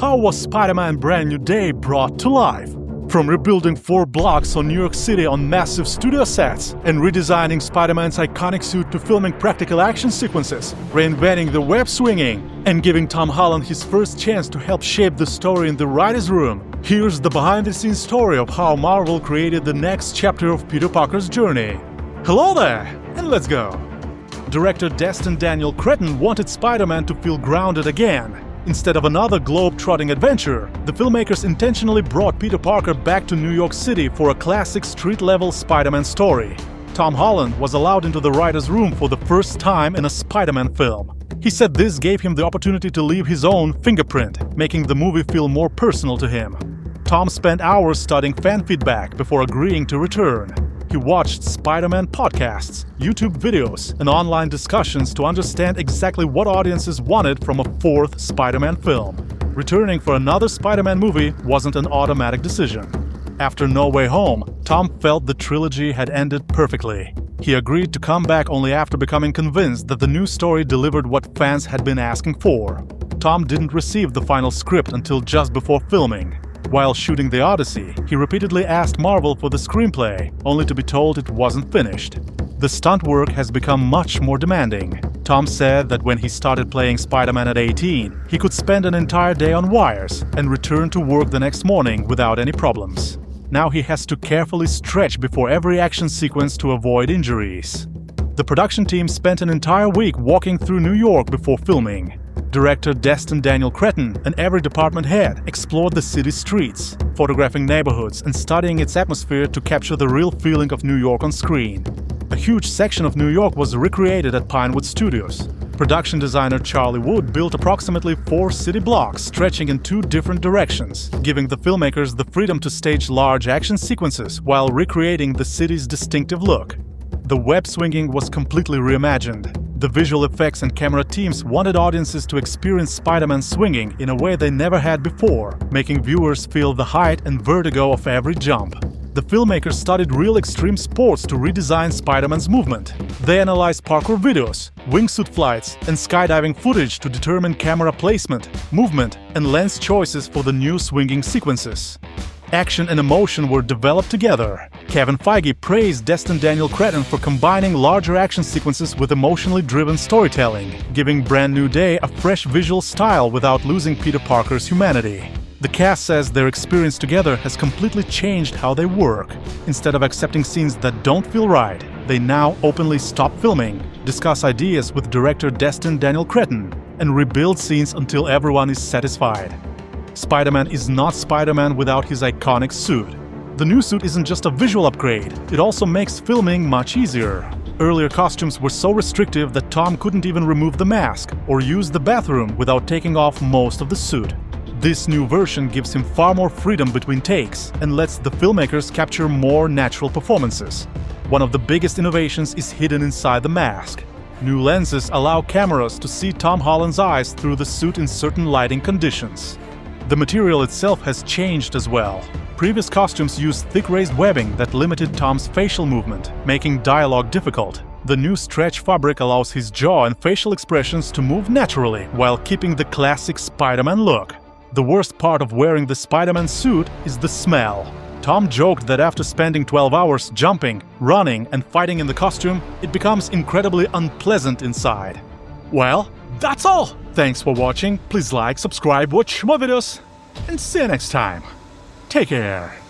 How was Spider-Man Brand New Day brought to life? From rebuilding 4 blocks on New York City on massive studio sets and redesigning Spider-Man's iconic suit to filming practical action sequences, reinventing the web swinging, and giving Tom Holland his first chance to help shape the story in the writer's room, here's the behind-the-scenes story of how Marvel created the next chapter of Peter Parker's journey. Hello there, and let's go! Director Destin Daniel Cretton wanted Spider-Man to feel grounded again. Instead of another globe-trotting adventure, the filmmakers intentionally brought Peter Parker back to New York City for a classic street-level Spider-Man story. Tom Holland was allowed into the writer's room for the first time in a Spider-Man film. He said this gave him the opportunity to leave his own fingerprint, making the movie feel more personal to him. Tom spent hours studying fan feedback before agreeing to return. He watched Spider-Man podcasts, YouTube videos, and online discussions to understand exactly what audiences wanted from a 4th Spider-Man film. Returning for another Spider-Man movie wasn't an automatic decision. After No Way Home, Tom felt the trilogy had ended perfectly. He agreed to come back only after becoming convinced that the new story delivered what fans had been asking for. Tom didn't receive the final script until just before filming. While shooting The Odyssey, he repeatedly asked Marvel for the screenplay, only to be told it wasn't finished. The stunt work has become much more demanding. Tom said that when he started playing Spider-Man at 18, he could spend an entire day on wires and return to work the next morning without any problems. Now he has to carefully stretch before every action sequence to avoid injuries. The production team spent an entire week walking through New York before filming. Director Destin Daniel Cretton and every department head explored the city's streets, photographing neighborhoods and studying its atmosphere to capture the real feeling of New York on screen. A huge section of New York was recreated at Pinewood Studios. Production designer Charlie Wood built approximately 4 city blocks stretching in 2 different directions, giving the filmmakers the freedom to stage large action sequences while recreating the city's distinctive look. The web swinging was completely reimagined. The visual effects and camera teams wanted audiences to experience Spider-Man swinging in a way they never had before, making viewers feel the height and vertigo of every jump. The filmmakers studied real extreme sports to redesign Spider-Man's movement. They analyzed parkour videos, wingsuit flights, and skydiving footage to determine camera placement, movement, and lens choices for the new swinging sequences. Action and emotion were developed together. Kevin Feige praised Destin Daniel Cretton for combining larger action sequences with emotionally driven storytelling, giving Brand New Day a fresh visual style without losing Peter Parker's humanity. The cast says their experience together has completely changed how they work. Instead of accepting scenes that don't feel right, they now openly stop filming, discuss ideas with director Destin Daniel Cretton, and rebuild scenes until everyone is satisfied. Spider-Man is not Spider-Man without his iconic suit. The new suit isn't just a visual upgrade, it also makes filming much easier. Earlier costumes were so restrictive that Tom couldn't even remove the mask or use the bathroom without taking off most of the suit. This new version gives him far more freedom between takes and lets the filmmakers capture more natural performances. One of the biggest innovations is hidden inside the mask. New lenses allow cameras to see Tom Holland's eyes through the suit in certain lighting conditions. The material itself has changed as well. Previous costumes used thick raised webbing that limited Tom's facial movement, making dialogue difficult. The new stretch fabric allows his jaw and facial expressions to move naturally while keeping the classic Spider-Man look. The worst part of wearing the Spider-Man suit is the smell. Tom joked that after spending 12 hours jumping, running, and fighting in the costume, it becomes incredibly unpleasant inside. Well, that's all! Thanks for watching, please like, subscribe, watch more videos, and see you next time. Take care!